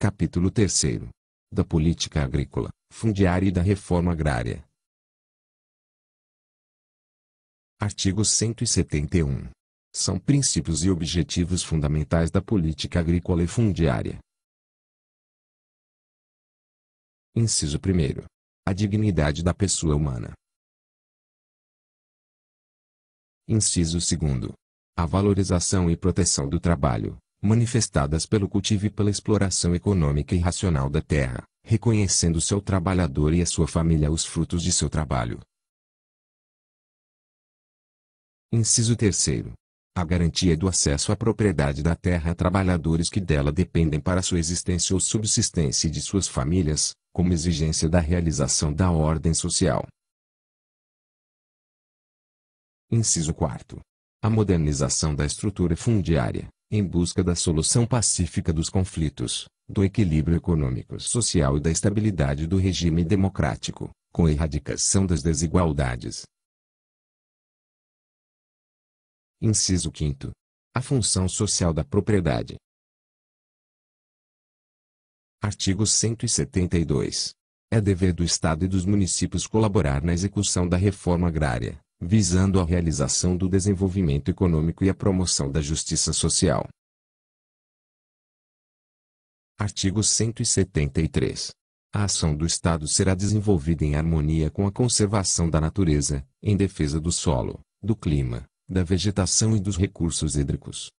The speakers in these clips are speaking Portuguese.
Capítulo 3º. Da política agrícola, fundiária e da reforma agrária. Artigo 171. São princípios e objetivos fundamentais da política agrícola e fundiária. Inciso 1º. A dignidade da pessoa humana. Inciso 2º. A valorização e proteção do trabalho, manifestadas pelo cultivo e pela exploração econômica e racional da terra, reconhecendo seu trabalhador e a sua família os frutos de seu trabalho. Inciso 3º. A garantia do acesso à propriedade da terra a trabalhadores que dela dependem para sua existência ou subsistência e de suas famílias, como exigência da realização da ordem social. Inciso 4º. A modernização da estrutura fundiária, em busca da solução pacífica dos conflitos, do equilíbrio econômico, social e da estabilidade do regime democrático, com a erradicação das desigualdades. Inciso 5º. A função social da propriedade. Artigo 172. É dever do Estado e dos municípios colaborar na execução da reforma agrária, visando a realização do desenvolvimento econômico e a promoção da justiça social. Artigo 173. A ação do Estado será desenvolvida em harmonia com a conservação da natureza, em defesa do solo, do clima, da vegetação e dos recursos hídricos.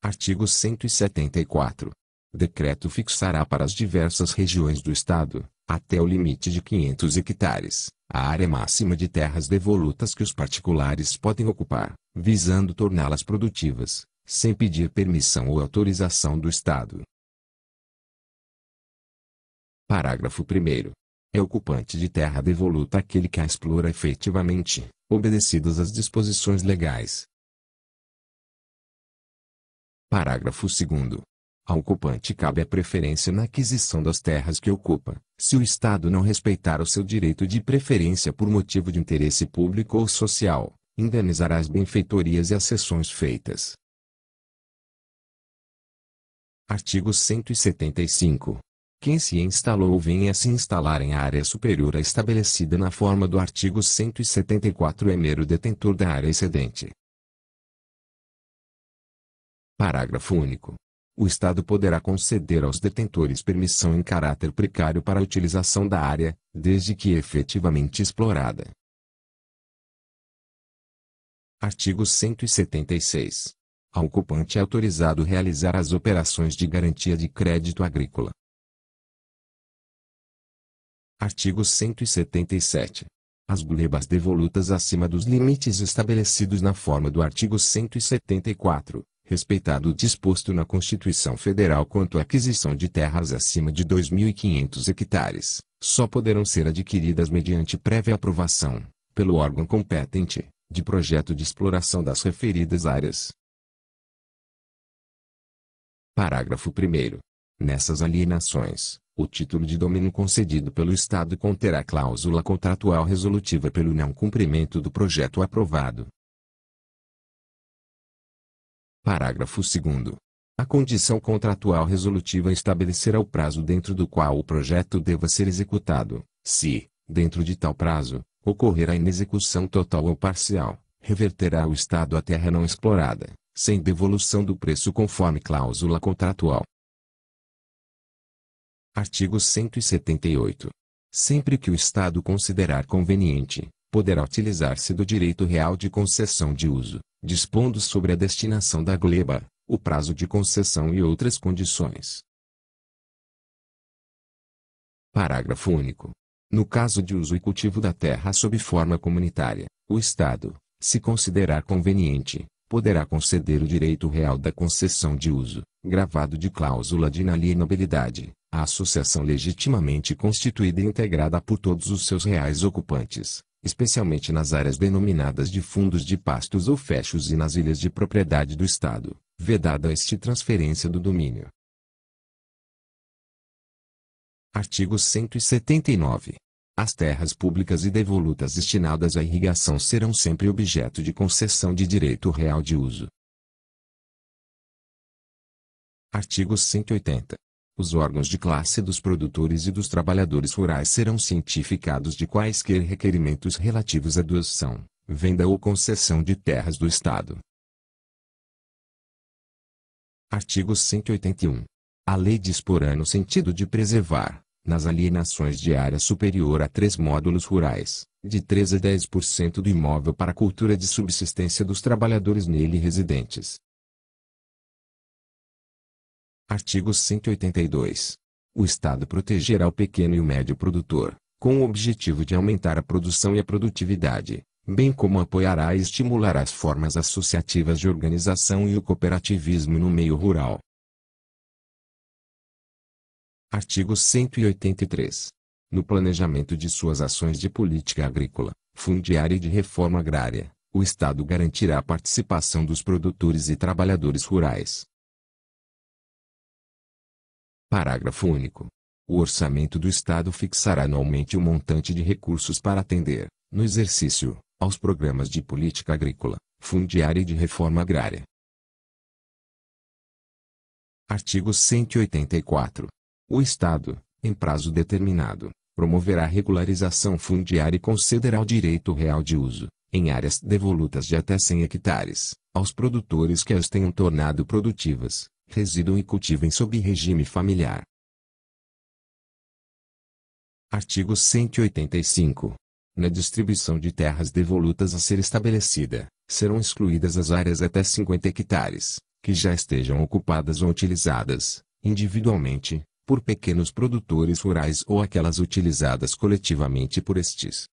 Artigo 174. Decreto fixará para as diversas regiões do Estado, até o limite de 500 hectares, a área máxima de terras devolutas que os particulares podem ocupar, visando torná-las produtivas, sem pedir permissão ou autorização do Estado. Parágrafo 1º. É ocupante de terra devoluta aquele que a explora efetivamente, obedecidas as disposições legais. Parágrafo 2º. Ao ocupante cabe a preferência na aquisição das terras que ocupa, se o Estado não respeitar o seu direito de preferência por motivo de interesse público ou social, indenizará as benfeitorias e as cessões feitas. Artigo 175. Quem se instalou ou venha a se instalar em área superior à estabelecida na forma do artigo 174 é mero detentor da área excedente. Parágrafo único. O Estado poderá conceder aos detentores permissão em caráter precário para a utilização da área, desde que efetivamente explorada. Artigo 176. Ao ocupante é autorizado realizar as operações de garantia de crédito agrícola. Artigo 177. As glebas devolutas acima dos limites estabelecidos na forma do artigo 174, respeitado o disposto na Constituição Federal quanto à aquisição de terras acima de 2.500 hectares, só poderão ser adquiridas mediante prévia aprovação, pelo órgão competente, de projeto de exploração das referidas áreas. Parágrafo 1º. Nessas alienações, o título de domínio concedido pelo Estado conterá cláusula contratual resolutiva pelo não cumprimento do projeto aprovado. Parágrafo 2º. A condição contratual resolutiva estabelecerá o prazo dentro do qual o projeto deva ser executado. Se, dentro de tal prazo, ocorrer a inexecução total ou parcial, reverterá ao Estado a terra não explorada, sem devolução do preço conforme cláusula contratual. Artigo 178. Sempre que o Estado considerar conveniente, poderá utilizar-se do direito real de concessão de uso, dispondo sobre a destinação da gleba, o prazo de concessão e outras condições. Parágrafo único. No caso de uso e cultivo da terra sob forma comunitária, o Estado, se considerar conveniente, poderá conceder o direito real da concessão de uso, gravado de cláusula de inalienabilidade, à associação legitimamente constituída e integrada por todos os seus reais ocupantes, especialmente nas áreas denominadas de fundos de pastos ou fechos e nas ilhas de propriedade do Estado, vedada esta transferência do domínio. Artigo 179. As terras públicas e devolutas destinadas à irrigação serão sempre objeto de concessão de direito real de uso. Artigo 180. Os órgãos de classe dos produtores e dos trabalhadores rurais serão cientificados de quaisquer requerimentos relativos à doação, venda ou concessão de terras do Estado. Artigo 181. A lei disporá no sentido de preservar, nas alienações de área superior a 3 módulos rurais, de 3 a 10% do imóvel para a cultura de subsistência dos trabalhadores nele residentes. Artigo 182. O Estado protegerá o pequeno e o médio produtor, com o objetivo de aumentar a produção e a produtividade, bem como apoiará e estimulará as formas associativas de organização e o cooperativismo no meio rural. Artigo 183. No planejamento de suas ações de política agrícola, fundiária e de reforma agrária, o Estado garantirá a participação dos produtores e trabalhadores rurais. Parágrafo único. O orçamento do Estado fixará anualmente o montante de recursos para atender, no exercício, aos programas de política agrícola, fundiária e de reforma agrária. Artigo 184. O Estado, em prazo determinado, promoverá a regularização fundiária e concederá o direito real de uso, em áreas devolutas de até 100 hectares, aos produtores que as tenham tornado produtivas, residam e cultivem sob regime familiar. Artigo 185. Na distribuição de terras devolutas a ser estabelecida, serão excluídas as áreas até 50 hectares, que já estejam ocupadas ou utilizadas, individualmente, por pequenos produtores rurais ou aquelas utilizadas coletivamente por estes.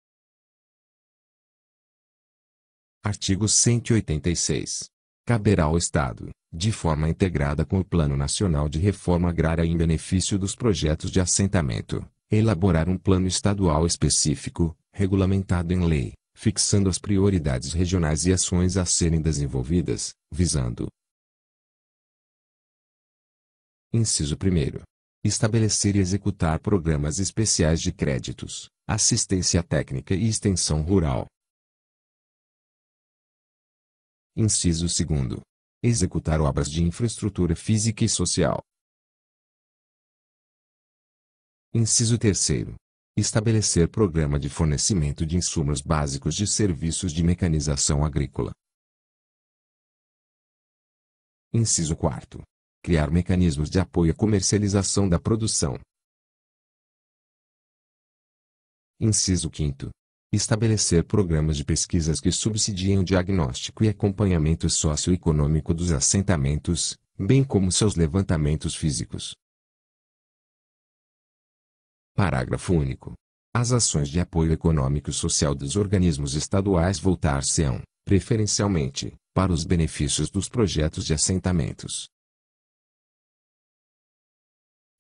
Artigo 186. Caberá ao Estado, de forma integrada com o Plano Nacional de Reforma Agrária em benefício dos projetos de assentamento, elaborar um plano estadual específico, regulamentado em lei, fixando as prioridades regionais e ações a serem desenvolvidas, visando: Inciso 1º. Estabelecer e executar programas especiais de créditos, assistência técnica e extensão rural. Inciso 2º. Executar obras de infraestrutura física e social. Inciso 3º. Estabelecer programa de fornecimento de insumos básicos de serviços de mecanização agrícola. Inciso 4º. Criar mecanismos de apoio à comercialização da produção. Inciso 5º. Estabelecer programas de pesquisas que subsidiem o diagnóstico e acompanhamento socioeconômico dos assentamentos, bem como seus levantamentos físicos. Parágrafo único. As ações de apoio econômico e social dos organismos estaduais voltar-se-ão, preferencialmente, para os benefícios dos projetos de assentamentos.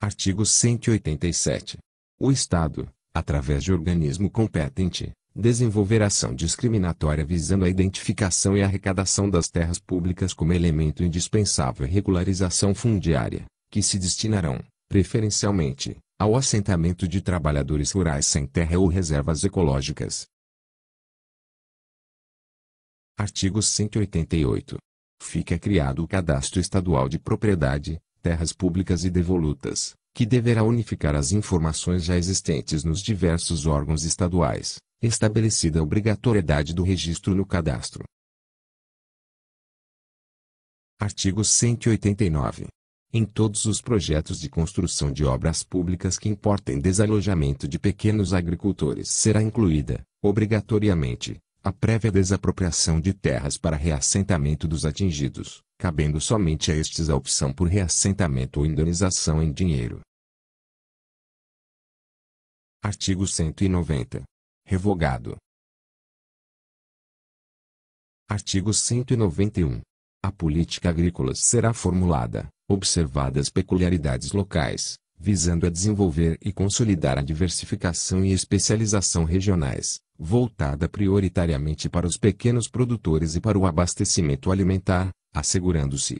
Artigo 187. O Estado, através de organismo competente, desenvolverá ação discriminatória visando a identificação e arrecadação das terras públicas como elemento indispensável à regularização fundiária, que se destinarão, preferencialmente, ao assentamento de trabalhadores rurais sem terra ou reservas ecológicas. Artigo 188. Fica criado o Cadastro Estadual de Propriedade, Terras Públicas e Devolutas, que deverá unificar as informações já existentes nos diversos órgãos estaduais, estabelecida a obrigatoriedade do registro no cadastro. Artigo 189. Em todos os projetos de construção de obras públicas que importem desalojamento de pequenos agricultores será incluída, obrigatoriamente, a prévia desapropriação de terras para reassentamento dos atingidos, cabendo somente a estes a opção por reassentamento ou indenização em dinheiro. Artigo 190. Revogado. Artigo 191. A política agrícola será formulada, observadas peculiaridades locais, visando a desenvolver e consolidar a diversificação e especialização regionais, voltada prioritariamente para os pequenos produtores e para o abastecimento alimentar, assegurando-se: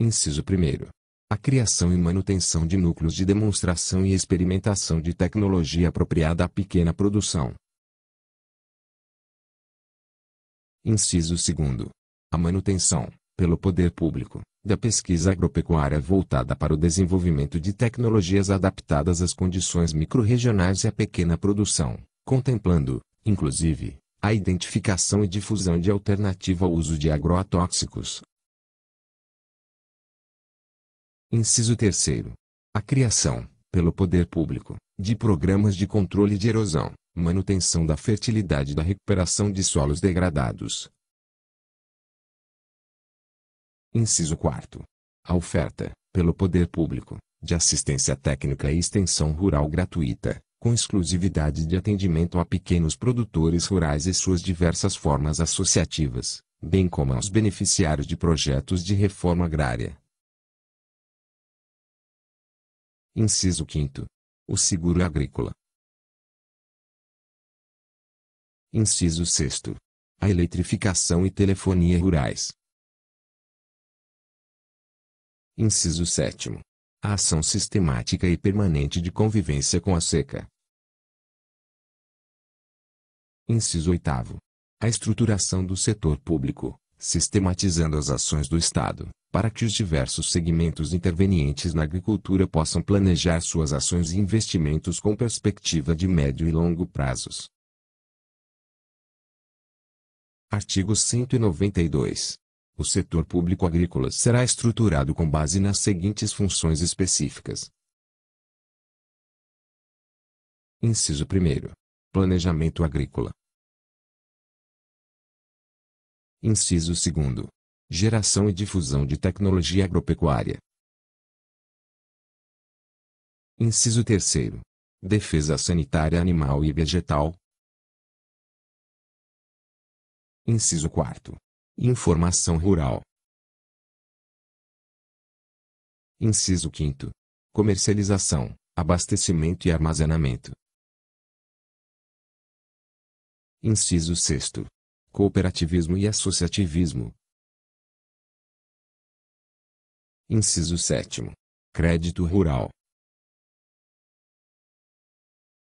Inciso 1º. A criação e manutenção de núcleos de demonstração e experimentação de tecnologia apropriada à pequena produção. Inciso 2º. A manutenção, pelo poder público, da pesquisa agropecuária voltada para o desenvolvimento de tecnologias adaptadas às condições microrregionais e à pequena produção, contemplando, inclusive, a identificação e difusão de alternativa ao uso de agrotóxicos. Inciso 3º. A criação, pelo poder público, de programas de controle de erosão, manutenção da fertilidade e da recuperação de solos degradados. Inciso 4º. A oferta, pelo poder público, de assistência técnica e extensão rural gratuita, com exclusividade de atendimento a pequenos produtores rurais e suas diversas formas associativas, bem como aos beneficiários de projetos de reforma agrária. Inciso 5º. O seguro agrícola. Inciso 6º. A eletrificação e telefonia rurais. Inciso 7º. A ação sistemática e permanente de convivência com a seca. Inciso 8º. A estruturação do setor público, sistematizando as ações do Estado, para que os diversos segmentos intervenientes na agricultura possam planejar suas ações e investimentos com perspectiva de médio e longo prazos. Artigo 192. O setor público agrícola será estruturado com base nas seguintes funções específicas. Inciso 1º. Planejamento agrícola. Inciso 2º. Geração e difusão de tecnologia agropecuária. Inciso 3º. Defesa sanitária animal e vegetal. Inciso 4º. Informação rural. Inciso 5º. Comercialização, abastecimento e armazenamento. Inciso 6º. Cooperativismo e associativismo. Inciso 7º. Crédito rural.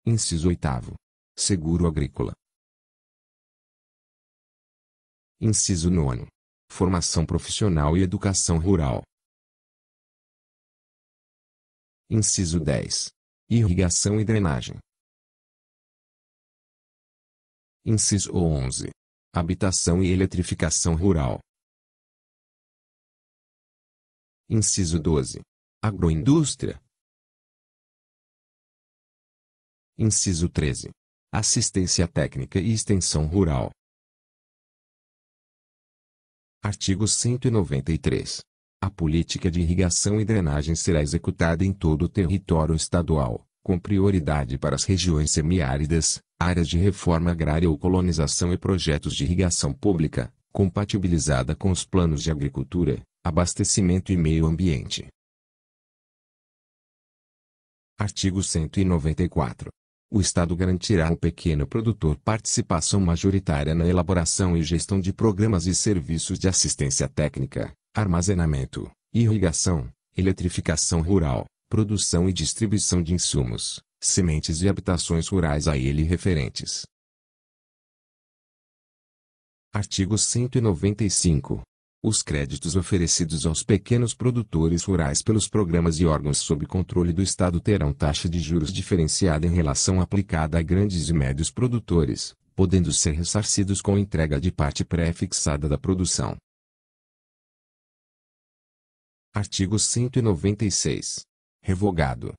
Inciso 8º. Seguro agrícola. Inciso 9º. Formação profissional e educação rural. Inciso 10. Irrigação e drenagem. Inciso 11. Habitação e eletrificação rural. Inciso 12. Agroindústria. Inciso 13. Assistência técnica e extensão rural. Artigo 193. A política de irrigação e drenagem será executada em todo o território estadual, com prioridade para as regiões semiáridas, áreas de reforma agrária ou colonização e projetos de irrigação pública, compatibilizada com os planos de agricultura, abastecimento e meio ambiente. Artigo 194. O Estado garantirá ao pequeno produtor participação majoritária na elaboração e gestão de programas e serviços de assistência técnica, armazenamento, irrigação, eletrificação rural, produção e distribuição de insumos, sementes e habitações rurais a ele referentes. Artigo 195. Os créditos oferecidos aos pequenos produtores rurais pelos programas e órgãos sob controle do Estado terão taxa de juros diferenciada em relação aplicada a grandes e médios produtores, podendo ser ressarcidos com entrega de parte pré-fixada da produção. Artigo 196. Revogado,